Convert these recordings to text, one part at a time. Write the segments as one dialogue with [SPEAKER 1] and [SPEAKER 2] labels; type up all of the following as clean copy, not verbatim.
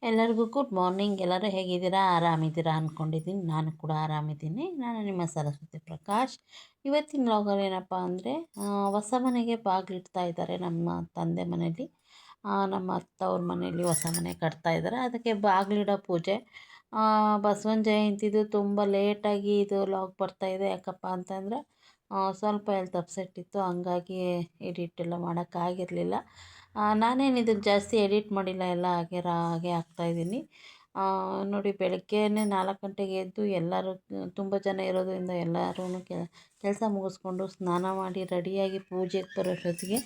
[SPEAKER 1] ಎಲ್ಲರಿಗೂ good morning. ಎಲ್ಲರೂ ಹೇಗಿದ್ದೀರಾ? ಆರಾಮಿದ್ದೀರಾ ಅಂದ್ಕೊಂಡಿದ್ದೀನಿ. ನಾನು ಕೂಡ ಆರಾಮಿದ್ದೀನಿ. ನಾನು ನಿಮ್ಮ ಸರಸ್ವತಿ ಪ್ರಕಾಶ್. ಇವತ್ತಿನ ವ್ಲಾಗಲ್ಲಿ ಏನಪ್ಪ ಅಂದರೆ, ಹೊಸ ಮನೆಗೆ ಬಾಗಿಲಿಡ್ತಾ ಇದ್ದಾರೆ ನಮ್ಮ ತಂದೆ ಮನೆಯಲ್ಲಿ. ನಮ್ಮ ಅತ್ತವ್ರ ಮನೆಯಲ್ಲಿ ಹೊಸ ಮನೆ ಕಟ್ತಾ ಇದ್ದಾರೆ. ಅದಕ್ಕೆ ಬಾಗಿಲಿಡೋ ಪೂಜೆ. ಬಸವನ ಜಯಂತಿದು ತುಂಬ ಲೇಟಾಗಿ ಇದು ವ್ಲಾಗ್ ಬರ್ತಾಯಿದೆ. ಯಾಕಪ್ಪ ಅಂತಂದರೆ ಸ್ವಲ್ಪ ಹೆಲ್ತ್ ಅಪ್ಸೆಟ್ ಇತ್ತು, ಹಂಗಾಗಿ ಎಡಿಟ್ ಎಲ್ಲ ಮಾಡೋಕ್ಕಾಗಿರಲಿಲ್ಲ. ನಾನೇನು ಇದನ್ನು ಜಾಸ್ತಿ ಎಡಿಟ್ ಮಾಡಿಲ್ಲ, ಎಲ್ಲ ಹಾಗೆ ಹಾಕ್ತಾಯಿದ್ದೀನಿ. ನೋಡಿ, ಬೆಳಗ್ಗೆಯೇ 4 ಗಂಟೆಗೆ ಎದ್ದು ಎಲ್ಲರೂ ತುಂಬ ಜನ ಇರೋದ್ರಿಂದ ಎಲ್ಲರೂ ಕೆಲಸ ಮುಗಿಸ್ಕೊಂಡು ಸ್ನಾನ ಮಾಡಿ ರೆಡಿಯಾಗಿ ಪೂಜೆಗೆ ಬರೋಷ್ಟೊತ್ತಿಗೆ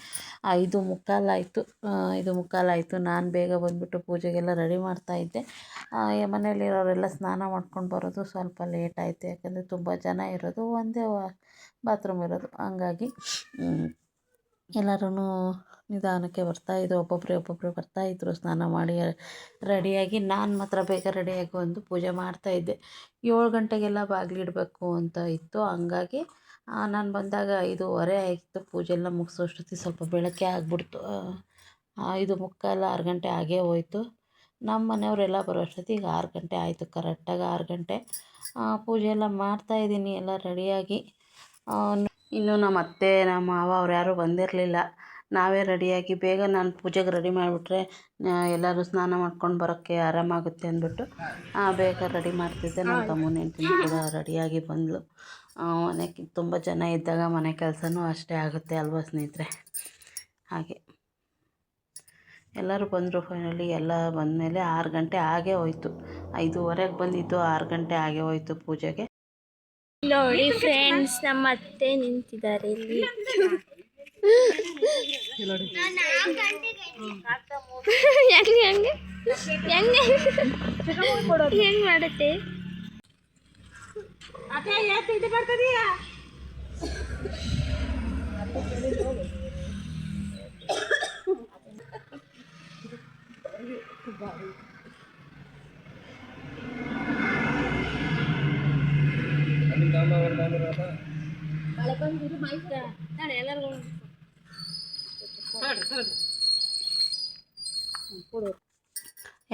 [SPEAKER 1] 5:15 ಆಯಿತು. 5:15 ಆಯಿತು. ನಾನು ಬೇಗ ಬಂದುಬಿಟ್ಟು ಪೂಜೆಗೆಲ್ಲ ರೆಡಿ ಮಾಡ್ತಾಯಿದ್ದೆ. ಮನೆಯಲ್ಲಿರೋರೆಲ್ಲ ಸ್ನಾನ ಮಾಡ್ಕೊಂಡು ಬರೋದು ಸ್ವಲ್ಪ ಲೇಟ್ ಆಯಿತು. ಯಾಕಂದರೆ ತುಂಬ ಜನ ಇರೋದು, ಒಂದೇ ಬಾತ್ರೂಮ್ ಇರೋದು, ಹಂಗಾಗಿ ಎಲ್ಲರೂ ನಿಧಾನಕ್ಕೆ ಬರ್ತಾಯಿದ್ರು. ಒಬ್ಬೊಬ್ಬರೇ ಬರ್ತಾಯಿದ್ರು ಸ್ನಾನ ಮಾಡಿ ರೆಡಿಯಾಗಿ. ನಾನು ಮಾತ್ರ ಬೇಗ ರೆಡಿಯಾಗಿ ಬಂದು ಪೂಜೆ ಮಾಡ್ತಾಯಿದ್ದೆ. 7 ಗಂಟೆಗೆಲ್ಲ ಬಾಗಿಲಿಡಬೇಕು ಅಂತ ಇತ್ತು, ಹಂಗಾಗಿ ನಾನು ಬಂದಾಗ 5:15 ಆಯಿತು. ಪೂಜೆ ಎಲ್ಲ ಮುಗಿಸೋಷ್ಟೊತ್ತಿಗೆ ಸ್ವಲ್ಪ ಬೆಳಕೆ ಆಗಿಬಿಡ್ತು. 5:45 6 ಗಂಟೆ ಆಗೇ ಹೋಯ್ತು. ನಮ್ಮ ಮನೆಯವರೆಲ್ಲ ಬರೋಷ್ಟೊತ್ತಿಗೆ 6 ಗಂಟೆ ಆಯಿತು. ಕರೆಕ್ಟಾಗಿ 6 ಗಂಟೆ. ಪೂಜೆ ಎಲ್ಲ ಮಾಡ್ತಾಯಿದ್ದೀನಿ ಎಲ್ಲ ರೆಡಿಯಾಗಿ. ಇನ್ನು ನಮ್ಮ ಅತ್ತೆ ನಮ್ಮ ಮಾವ ಅವ್ರು ಯಾರೂ ಬಂದಿರಲಿಲ್ಲ. ನಾವೇ ರೆಡಿಯಾಗಿ ಬೇಗ ನಾನು ಪೂಜೆಗೆ ರೆಡಿ ಮಾಡಿಬಿಟ್ರೆ ಎಲ್ಲರೂ ಸ್ನಾನ ಮಾಡ್ಕೊಂಡು ಬರೋಕ್ಕೆ ಆರಾಮಾಗುತ್ತೆ ಅಂದ್ಬಿಟ್ಟು ಬೇಗ ರೆಡಿ ಮಾಡ್ತಿದ್ದೆ. ನಮ್ಮ ತಮ್ಮನ ಹೆಂಡ್ತಿನೂ ಕೂಡ ರೆಡಿಯಾಗಿ ಬಂದಳು. ಮನೆಗೆ ತುಂಬ ಜನ ಇದ್ದಾಗ ಮನೆ ಕೆಲಸನೂ ಅಷ್ಟೇ ಆಗುತ್ತೆ ಅಲ್ವಾ ಸ್ನೇಹಿತರೆ? ಹಾಗೆ ಎಲ್ಲರೂ ಬಂದರು. ಫೈನಲಿ ಎಲ್ಲ ಬಂದಮೇಲೆ 6 ಗಂಟೆ ಆಗೇ ಹೋಯ್ತು. 5:15ಗೆ ಬಂದಿದ್ದು, 6 ಗಂಟೆ ಆಗೇ ಹೋಯ್ತು ಪೂಜೆಗೆ.
[SPEAKER 2] ನೋಡಿ ಫ್ರೆಂಡ್ಸ್, ನಮ್ಮ ಅತ್ತೆ ನಿಂತಿದ್ದಾರೆ ಇಲ್ಲಿ. ಹೆಂಗ್ ಮಾಡುತ್ತೆ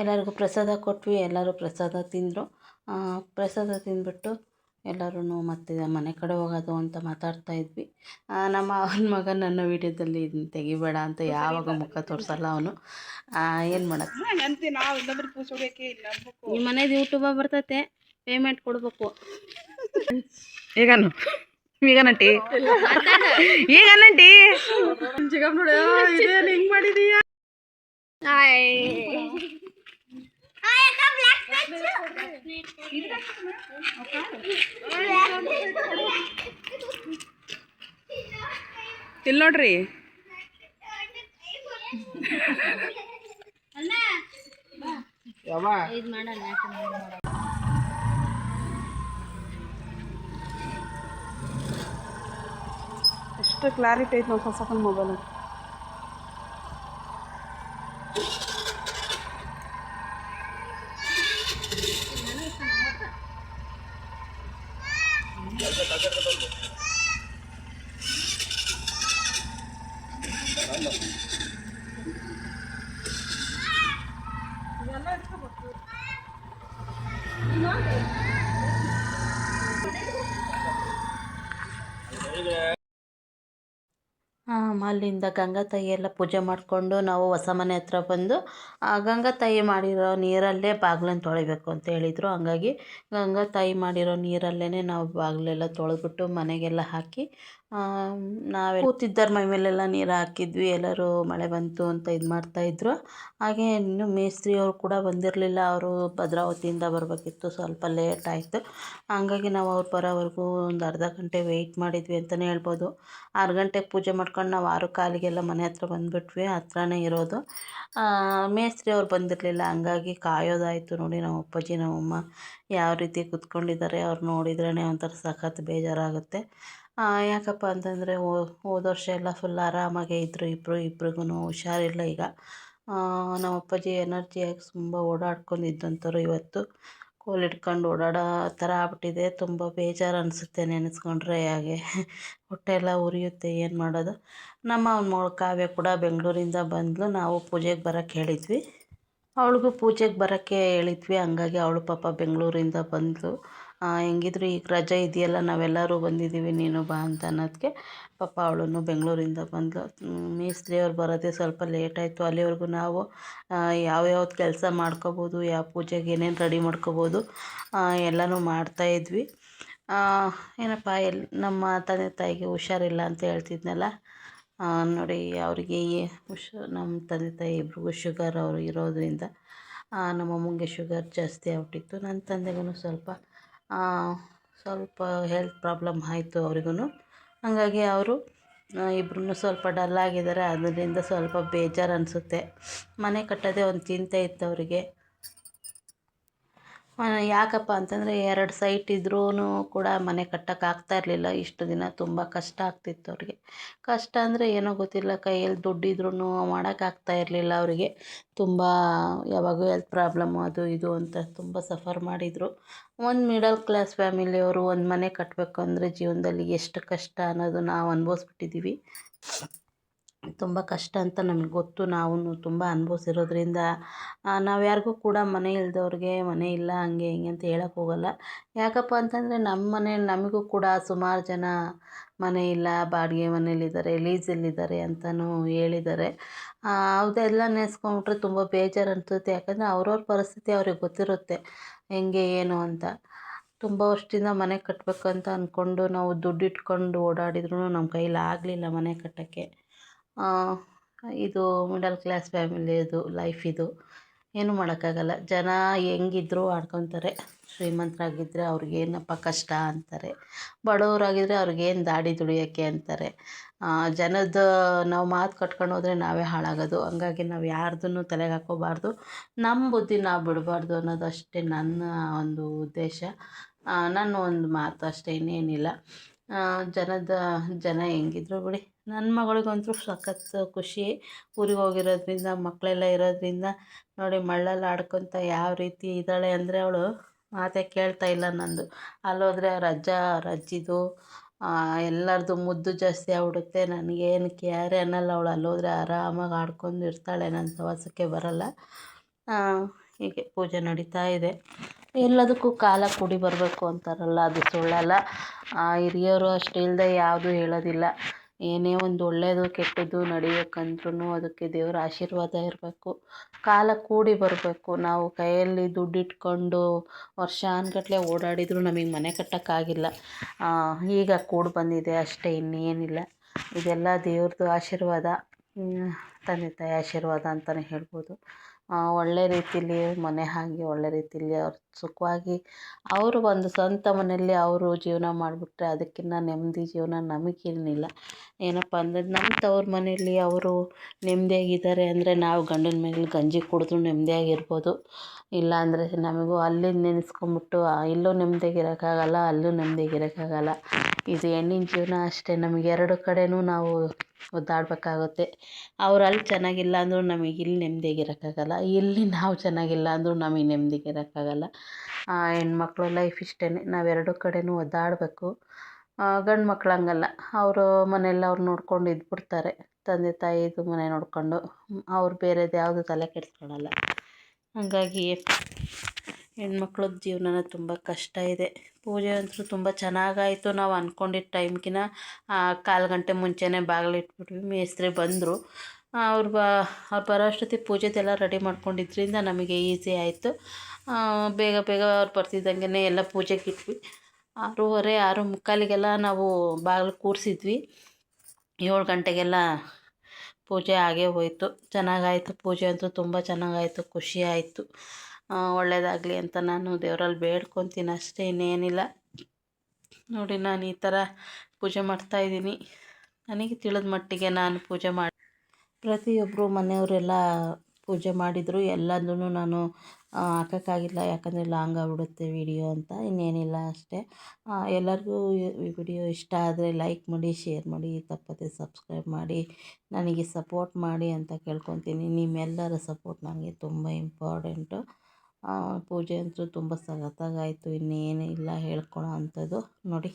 [SPEAKER 1] ಎಲ್ಲರಿಗೂ ಪ್ರಸಾದ ಕೊಟ್ವಿ. ಎಲ್ಲರೂ ಪ್ರಸಾದ ತಿಂದರು. ಪ್ರಸಾದ ತಿಂದ್ಬಿಟ್ಟು ಎಲ್ಲರೂ ಮತ್ತೆ ಮನೆ ಕಡೆ ಹೋಗೋದು ಅಂತ ಮಾತಾಡ್ತಾ ಇದ್ವಿ. ನಮ್ಮ ಅವನ ಮಗ ನನ್ನ ವೀಡಿಯೋದಲ್ಲಿ ತೆಗಿಬೇಡ ಅಂತ ಯಾವಾಗ ಮುಖ ತೋರಿಸಲ್ಲ ಅವನು. ಏನು ಮಾಡೋದು? ನಿಮ್ಮ ಮನೇದು ಯೂಟ್ಯೂಬ ಬರ್ತೈತೆ, ಪೇಮೆಂಟ್ ಕೊಡ್ಬೇಕು.
[SPEAKER 3] ಈಗನು ಈಗನಂಟಿ ಈಗನಂಟಿ ನೋಡಿ ಹಿಂಗೆ ಮಾಡಿದೀಯ. ಇಲ್ಲಿ ನೋಡ್ರಿ, ಎಷ್ಟು ಕ್ಲಾರಿಟಿ ಐತೆ ನಾವು ಹೊಸ ಮೊಬೈಲ್.
[SPEAKER 1] ಅಲ್ಲಿಂದ ಗಂಗಾ ತಾಯಿ ಎಲ್ಲ ಪೂಜೆ ಮಾಡಿಕೊಂಡು ನಾವು ಹೊಸ ಮನೆ ಹತ್ರ ಬಂದು ಗಂಗಾ ತಾಯಿ ಮಾಡಿರೋ ನೀರಲ್ಲೇ ಬಾಗಿಲನ್ನು ತೊಳಿಬೇಕು ಅಂತ ಹೇಳಿದರು. ಹಂಗಾಗಿ ಗಂಗಾ ತಾಯಿ ಮಾಡಿರೋ ನೀರಲ್ಲೇ ನಾವು ಬಾಗಿಲೆಲ್ಲ ತೊಳೆದ್ಬಿಟ್ಟು ಮನೆಗೆಲ್ಲ ಹಾಕಿ ನಾವೇ ಕೂತಿದ್ದರ ಮೈ ಮೇಲೆಲ್ಲ ನೀರು ಹಾಕಿದ್ವಿ. ಎಲ್ಲರೂ ಮಳೆ ಬಂತು ಅಂತ ಇದು ಮಾಡ್ತಾಯಿದ್ರು. ಹಾಗೆ ಇನ್ನು ಮೇಸ್ತ್ರಿಯವರು ಕೂಡ ಬಂದಿರಲಿಲ್ಲ. ಅವರು ಭದ್ರಾವತಿಯಿಂದ ಬರಬೇಕಿತ್ತು, ಸ್ವಲ್ಪ ಲೇಟ್ ಆಯಿತು. ಹಂಗಾಗಿ ನಾವು ಅವ್ರು ಬರೋವರೆಗೂ ಒಂದು ಅರ್ಧ ಗಂಟೆ ವೆಯ್ಟ್ ಮಾಡಿದ್ವಿ ಅಂತಲೇ ಹೇಳ್ಬೋದು. 6 ಗಂಟೆಗೆ ಪೂಜೆ ಮಾಡ್ಕೊಂಡು ನಾವು 6:15ಗೆಲ್ಲ ಮನೆ ಹತ್ರ ಬಂದುಬಿಟ್ವಿ. ಹತ್ರನೇ ಇರೋದು. ಮೇಸ್ತ್ರಿ ಅವ್ರು ಬಂದಿರಲಿಲ್ಲ, ಹಂಗಾಗಿ ಕಾಯೋದಾಯಿತು. ನೋಡಿ ನಮ್ಮ ಅಪ್ಪಾಜಿ ನಮ್ಮಮ್ಮ ಯಾವ ರೀತಿ ಕೂತ್ಕೊಂಡಿದ್ದಾರೆ, ಅವ್ರು ನೋಡಿದ್ರೇ ಒಂಥರ ಸಖತ್ ಬೇಜಾರಾಗುತ್ತೆ. ಯಾಕಪ್ಪ ಅಂತಂದರೆ ಹೋದ ವರ್ಷ ಎಲ್ಲ ಫುಲ್ ಆರಾಮಾಗೇ ಇದ್ದರು. ಇಬ್ರಿಗೂ ಹುಷಾರಿಲ್ಲ. ಈಗ ನಮ್ಮ ಅಪ್ಪಾಜಿ ಎನರ್ಜಿಯಾಗಿ ತುಂಬ ಓಡಾಡ್ಕೊಂಡಿದ್ದಂಥವ್ರು. ಇವತ್ತು ಕೋಲ್ ಹಿಡ್ಕೊಂಡು ಓಡಾಡೋ ಥರ ಆಗ್ಬಿಟ್ಟಿದೆ. ತುಂಬ ಬೇಜಾರು ಅನಿಸುತ್ತೆ ನೆನೆಸ್ಕೊಂಡ್ರೆ. ಹಾಗೆ ಹೊಟ್ಟೆ ಎಲ್ಲ ಉರಿಯುತ್ತೆ. ಏನು ಮಾಡೋದು. ನಮ್ಮ ಮಗಳು ಕಾವ್ಯ ಕೂಡ ಬೆಂಗಳೂರಿಂದ ಬಂದಳು. ನಾವು ಪೂಜೆಗೆ ಬರೋಕ್ಕೆ ಹೇಳಿದ್ವಿ. ಅವಳಿಗೂ ಪೂಜೆಗೆ ಬರೋಕ್ಕೆ ಹೇಳಿದ್ವಿ. ಹಂಗಾಗಿ ಅವಳು ಪಾಪ ಬೆಂಗಳೂರಿಂದ ಬಂದಳು. ಹೆಂಗಿದ್ರು ಈಗ ರಜೆ ಇದೆಯಲ್ಲ, ನಾವೆಲ್ಲರೂ ಬಂದಿದ್ದೀವಿ, ನೀನು ಬಾ ಅಂತ ಅನ್ನೋದಕ್ಕೆ ಪಾಪ ಅವಳನ್ನು ಬೆಂಗಳೂರಿಂದ ಬಂದಳು. ಮೇಸ್ತ್ರಿಯವ್ರು ಬರೋದೇ ಸ್ವಲ್ಪ ಲೇಟ್ ಆಯಿತು. ಅಲ್ಲಿವರೆಗೂ ನಾವು ಯಾವ್ಯಾವ್ದು ಕೆಲಸ ಮಾಡ್ಕೋಬೋದು, ಯಾವ ಪೂಜೆಗೆ ಏನೇನು ರೆಡಿ ಮಾಡ್ಕೋಬೋದು ಎಲ್ಲನೂ ಮಾಡ್ತಾಯಿದ್ವಿ. ಏನಪ್ಪ ನಮ್ಮ ತಂದೆ ತಾಯಿಗೆ ಹುಷಾರಿಲ್ಲ ಅಂತ ಹೇಳ್ತಿದ್ನಲ್ಲ, ನೋಡಿ ಅವರಿಗೆ ನಮ್ಮ ತಂದೆ ತಾಯಿ ಇಬ್ರಿಗೂ ಶುಗರ್ ಅವರು ಇರೋದರಿಂದ ನಮ್ಮ ಅಮ್ಮಂಗೆ ಶುಗರ್ ಜಾಸ್ತಿ ಆಗ್ಬಿಟ್ಟಿತ್ತು. ನನ್ನ ತಂದೆಗೂ ಸ್ವಲ್ಪ ಹೆಲ್ತ್ ಪ್ರಾಬ್ಲಮ್ ಆಯಿತು ಅವ್ರಿಗೂ. ಹಾಗಾಗಿ ಅವರು ಇಬ್ಬರೂ ಸ್ವಲ್ಪ ಡಲ್ ಆಗಿದ್ದಾರೆ. ಅದರಿಂದ ಸ್ವಲ್ಪ ಬೇಜಾರು ಅನಿಸುತ್ತೆ. ಮನೆ ಕಟ್ಟೋದೇ ಒಂದು ಚಿಂತೆ ಇತ್ತು ಅವರಿಗೆ. ಯಾಕಪ್ಪ ಅಂತಂದರೆ 2 ಸೈಟ್ ಇದ್ರೂ ಕೂಡ ಮನೆ ಕಟ್ಟೋಕ್ಕಾಗ್ತಾ ಇರಲಿಲ್ಲ. ಇಷ್ಟು ದಿನ ತುಂಬ ಕಷ್ಟ ಆಗ್ತಿತ್ತು ಅವ್ರಿಗೆ. ಕಷ್ಟ ಅಂದರೆ ಏನೋ ಗೊತ್ತಿಲ್ಲ, ಕೈಯಲ್ಲಿ ದುಡ್ಡಿದ್ರೂ ಮಾಡೋಕ್ಕಾಗ್ತಾ ಇರಲಿಲ್ಲ ಅವರಿಗೆ. ತುಂಬ ಯಾವಾಗೂ ಹೆಲ್ತ್ ಪ್ರಾಬ್ಲಮ್ಮು ಅದು ಇದು ಅಂತ ತುಂಬ ಸಫರ್ ಮಾಡಿದರು. ಒಂದು ಮಿಡಲ್ ಕ್ಲಾಸ್ ಫ್ಯಾಮಿಲಿಯವರು ಒಂದು ಮನೆ ಕಟ್ಟಬೇಕು ಅಂದರೆ ಜೀವನದಲ್ಲಿ ಎಷ್ಟು ಕಷ್ಟ ಅನ್ನೋದು ನಾವು ಅನುಭವಿಸ್ಬಿಟ್ಟಿದ್ದೀವಿ. ತುಂಬ ಕಷ್ಟ ಅಂತ ನಮಗೆ ಗೊತ್ತು. ನಾವು ತುಂಬ ಅನುಭವಿಸಿರೋದ್ರಿಂದ ನಾವು ಯಾರಿಗೂ ಕೂಡ ಮನೆ ಇಲ್ದವ್ರಿಗೆ ಮನೆ ಇಲ್ಲ ಹಂಗೆ ಹಿಂಗೆ ಅಂತ ಹೇಳೋಕ್ಕೆ ಹೋಗಲ್ಲ. ಯಾಕಪ್ಪ ಅಂತಂದರೆ ನಮ್ಮ ಮನೇಲಿ ನಮಗೂ ಕೂಡ ಸುಮಾರು ಜನ ಮನೆ ಇಲ್ಲ, ಬಾಡಿಗೆ ಮನೇಲಿದ್ದಾರೆ, ಲೀಸಲ್ಲಿದ್ದಾರೆ ಅಂತಲೂ ಹೇಳಿದ್ದಾರೆ. ಅದೆಲ್ಲ ನೆನೆಸ್ಕೊಂಡ್ಬಿಟ್ರೆ ತುಂಬ ಬೇಜಾರು ಅನಿಸುತ್ತೆ. ಯಾಕಂದರೆ ಅವ್ರವ್ರ ಪರಿಸ್ಥಿತಿ ಅವ್ರಿಗೆ ಗೊತ್ತಿರುತ್ತೆ ಹೆಂಗೆ ಏನು ಅಂತ. ತುಂಬ ವರ್ಷದಿಂದ ಮನೆ ಕಟ್ಟಬೇಕಂತ ಅಂದ್ಕೊಂಡು ನಾವು ದುಡ್ಡಿಟ್ಕೊಂಡು ಓಡಾಡಿದ್ರೂ ನಮ್ಮ ಕೈಲಿ ಆಗಲಿಲ್ಲ ಮನೆ ಕಟ್ಟೋಕ್ಕೆ. ಇದು ಮಿಡಲ್ ಕ್ಲಾಸ್ ಫ್ಯಾಮಿಲಿದು ಲೈಫ್. ಇದು ಏನೂ ಮಾಡೋಕ್ಕಾಗಲ್ಲ. ಜನ ಹೆಂಗಿದ್ರು ಆಡ್ಕೊತಾರೆ. ಶ್ರೀಮಂತರಾಗಿದ್ದರೆ ಅವ್ರಿಗೇನಪ್ಪ ಕಷ್ಟ ಅಂತಾರೆ, ಬಡವರಾಗಿದ್ದರೆ ಅವ್ರಿಗೇನು ದಾಡಿ ದುಡಿಯೋಕ್ಕೆ ಅಂತಾರೆ. ಜನದ ನಾವು ಮಾತು ಕಟ್ಕೊಂಡು ಹೋದರೆ ನಾವೇ ಹಾಳಾಗೋದು. ಹಂಗಾಗಿ ನಾವು ಯಾರ್ದನ್ನು ತಲೆಗೆ ಹಾಕ್ಕೋಬಾರ್ದು. ನಮ್ಮ ಬುದ್ಧಿ ನಾವು ಬಿಡಬಾರ್ದು ಅನ್ನೋದಷ್ಟೇ ನನ್ನ ಒಂದು ಉದ್ದೇಶ, ನನ್ನ ಒಂದು ಮಾತು ಅಷ್ಟೇ, ಇನ್ನೇನಿಲ್ಲ. ಜನ ಹೆಂಗಿದ್ರು ಬಿಡಿ. ನನ್ನ ಮಗಳಿಗಂತೂ ಸಖತ್ತು ಖುಷಿ. ಊರಿಗೆ ಹೋಗಿರೋದ್ರಿಂದ, ಮಕ್ಕಳೆಲ್ಲ ಇರೋದ್ರಿಂದ ನೋಡಿ ಮಳ್ಳಲ್ಲಿ ಆಡ್ಕೊತ ಯಾವ ರೀತಿ ಇದ್ದಾಳೆ ಅಂದರೆ ಅವಳು ಮಾತೇ ಕೇಳ್ತಾ ಇಲ್ಲ ನಂದು. ಅಲ್ಲೋದ್ರೆ ಅವ್ರ ಅಜ್ಜ ಅವ್ರ ಅಜ್ಜಿದು ಎಲ್ಲರದು ಮುದ್ದು ಜಾಸ್ತಿ ಆಗ್ಬಿಡುತ್ತೆ. ನನಗೇನು ಕ್ಯಾರೆ ಅನ್ನಲ್ಲ ಅವಳು. ಅಲ್ಲೋದ್ರೆ ಆರಾಮಾಗಿ ಆಡ್ಕೊಂಡು ಇರ್ತಾಳೆ, ನನ್ನ ಸಹವಾಸಕ್ಕೆ ಬರಲ್ಲ. ಹೀಗೆ ಪೂಜೆ ನಡೀತಾ ಇದೆ. ಎಲ್ಲದಕ್ಕೂ ಕಾಲ ಕೂಡಿ ಬರಬೇಕು ಅಂತಾರಲ್ಲ, ಅದು ಸುಳ್ಳಲ್ಲ. ಹಿರಿಯರು ಅಷ್ಟು ಇಲ್ಲದೆ ಯಾವುದೂ ಹೇಳೋದಿಲ್ಲ. ಏನೇ ಒಂದು ಒಳ್ಳೆಯದು ಕೆಟ್ಟದ್ದು ನಡಿಬೇಕಂದ್ರೂ ಅದಕ್ಕೆ ದೇವರ ಆಶೀರ್ವಾದ ಇರಬೇಕು, ಕಾಲ ಕೂಡಿ ಬರಬೇಕು. ನಾವು ಕೈಯಲ್ಲಿ ದುಡ್ಡಿಟ್ಕೊಂಡು ವರ್ಷಾನುಗಟ್ಲೆ ಓಡಾಡಿದರೂ ನಮಗೆ ಮನೆ ಕಟ್ಟೋಕ್ಕಾಗಿಲ್ಲ. ಈಗ ಕೂಡಿ ಬಂದಿದೆ ಅಷ್ಟೇ, ಇನ್ನೇನಿಲ್ಲ. ಇದೆಲ್ಲ ದೇವ್ರದ್ದು ಆಶೀರ್ವಾದ, ತಂದೆ ತಾಯಿ ಆಶೀರ್ವಾದ ಅಂತಲೇ ಹೇಳ್ಬೋದು. ಒಳ್ಳೆ ರೀತಿಲಿ ಮನೆ ಆಗಿ ಒಳ್ಳೆ ರೀತಿಲಿ ಅವ್ರು ಸುಖವಾಗಿ ಅವರು ಒಂದು ಸ್ವಂತ ಮನೆಯಲ್ಲಿ ಅವರು ಜೀವನ ಮಾಡಿಬಿಟ್ರೆ ಅದಕ್ಕಿಂತ ನೆಮ್ಮದಿ ಜೀವನ ನಮಗೇನಿಲ್ಲ. ಏನಪ್ಪ ಅಂದರೆ ನಮ್ಮ ತವ್ರ ಮನೆಯಲ್ಲಿ ಅವರು ನೆಮ್ಮದಿಯಾಗಿದ್ದಾರೆ ಅಂದರೆ ನಾವು ಗಂಡನ ಮನೇಲಿ ಗಂಜಿ ಕುಡಿದ್ರೂ ನೆಮ್ಮದಿಯಾಗಿರ್ಬೋದು. ಇಲ್ಲ ಅಂದರೆ ನಮಗೂ ಅಲ್ಲಿ ನೆನೆಸ್ಕೊಂಬಿಟ್ಟು ಇಲ್ಲೂ ನೆಮ್ಮದಿಯಾಗಿರೋಕ್ಕಾಗಲ್ಲ, ಅಲ್ಲೂ ನೆಮ್ಮದಿಯಾಗಿರೋಕ್ಕಾಗಲ್ಲ. ಇದು ಹೆಣ್ಣಿನ ಜೀವನ ಅಷ್ಟೇ. ನಮಗೆ 2 ಕಡೆನೂ ನಾವು ಒದ್ದಾಡಬೇಕಾಗುತ್ತೆ. ಅವ್ರು ಅಲ್ಲಿ ಚೆನ್ನಾಗಿಲ್ಲ ಅಂದರೂ ನಮಗೆ ಇಲ್ಲಿ ನೆಮ್ಮದಿಯಾಗಿರೋಕ್ಕಾಗಲ್ಲ, ಇಲ್ಲಿ ನಾವು ಚೆನ್ನಾಗಿಲ್ಲ ಅಂದರೂ ನಮಗೆ ನೆಮ್ಮದಿಯಾಗಿರೋಕ್ಕಾಗಲ್ಲ. ಹೆಣ್ಮಕ್ಳು ಲೈಫ್ ಇಷ್ಟೇ, ನಾವು 2 ಕಡೆನೂ ಒದ್ದಾಡಬೇಕು. ಗಂಡು ಮಕ್ಳು ಹಂಗಲ್ಲ, ಅವರು ಮನೆಯಲ್ಲಿ ಅವ್ರು ನೋಡ್ಕೊಂಡು ಇದ್ಬಿಡ್ತಾರೆ. ತಂದೆ ತಾಯಿದು ಮನೆ ನೋಡಿಕೊಂಡು ಅವ್ರು ಬೇರೆದು ಯಾವುದು ತಲೆ ಕೆಡಿಸ್ಕೊಳಲ್ಲ. ಹಾಗಾಗಿ ಹೆಣ್ಮಕ್ಳದ್ದು ಜೀವನ ತುಂಬ ಕಷ್ಟ ಇದೆ. ಪೂಜೆ ಅಂತೂ ತುಂಬ ಚೆನ್ನಾಗಾಯಿತು. ನಾವು ಅಂದ್ಕೊಂಡಿದ್ದ ಟೈಮ್ಗಿಂತ 1/4 ಗಂಟೆ ಮುಂಚೆನೇ ಬಾಗಿಲಿಟ್ಬಿಟ್ವಿ. ಮೇಸ್ತ್ರಿ ಬಂದರು. ಅವ್ರು ಬರೋ ಅಷ್ಟೊತ್ತಿಗೆ ಪೂಜೆದೆಲ್ಲ ರೆಡಿ ಮಾಡ್ಕೊಂಡಿದ್ದರಿಂದ ನಮಗೆ ಈಸಿ ಆಯಿತು. ಬೇಗ ಅವ್ರು ಬರ್ತಿದ್ದಂಗೆ ಎಲ್ಲ ಪೂಜೆಗೆ ಇಟ್ವಿ. 6:30 6:45ಗೆಲ್ಲ ನಾವು ಬಾಗಿಲು ಕೂರಿಸಿದ್ವಿ. 7 ಗಂಟೆಗೆಲ್ಲ ಪೂಜೆ ಆಗೇ ಹೋಯಿತು. ಚೆನ್ನಾಗಾಯಿತು. ಪೂಜೆ ಅಂತೂ ತುಂಬ ಚೆನ್ನಾಗಾಯಿತು. ಖುಷಿ ಆಯಿತು. ಒಳ್ಳೆಯದಾಗಲಿ ಅಂತ ನಾನು ದೇವರಲ್ಲಿ ಬೇಡ್ಕೊತೀನಿ ಅಷ್ಟೇ, ಇನ್ನೇನಿಲ್ಲ. ನೋಡಿ ನಾನು ಈ ಥರ ಪೂಜೆ ಮಾಡ್ತಾಯಿದ್ದೀನಿ. ನನಗೆ ತಿಳಿದ ಮಟ್ಟಿಗೆ ನಾನು ಪೂಜೆ ಮಾಡಿ, ಪ್ರತಿಯೊಬ್ಬರು ಮನೆಯವರೆಲ್ಲ ಪೂಜೆ ಮಾಡಿದರು. ಎಲ್ಲದೂ ನಾನು ಹಾಕೋಕ್ಕಾಗಿಲ್ಲ, ಯಾಕಂದರೆ ಲಾಂಗ್ ಆಗಿಬಿಡುತ್ತೆ ವಿಡಿಯೋ ಅಂತ. ಇನ್ನೇನಿಲ್ಲ ಅಷ್ಟೇ. ಎಲ್ಲರಿಗೂ ಈ ವಿಡಿಯೋ ಇಷ್ಟ ಆದರೆ ಲೈಕ್ ಮಾಡಿ, ಶೇರ್ ಮಾಡಿ, ತಪ್ಪದೆ ಸಬ್ಸ್ಕ್ರೈಬ್ ಮಾಡಿ, ನನಗೆ ಸಪೋರ್ಟ್ ಮಾಡಿ ಅಂತ ಕೇಳ್ಕೊತೀನಿ. ನಿಮ್ಮೆಲ್ಲರ ಸಪೋರ್ಟ್ ನನಗೆ ತುಂಬ ಇಂಪಾರ್ಟೆಂಟು. ಪೂಜೆ ಅಂತೂ ತುಂಬ ಸಖತ್ತಾಗಾಯಿತು. ಇನ್ನೇನು ಇಲ್ಲ ಹೇಳ್ಕೊಳ್ಳೋ ಅಂಥದ್ದು ನೋಡಿ.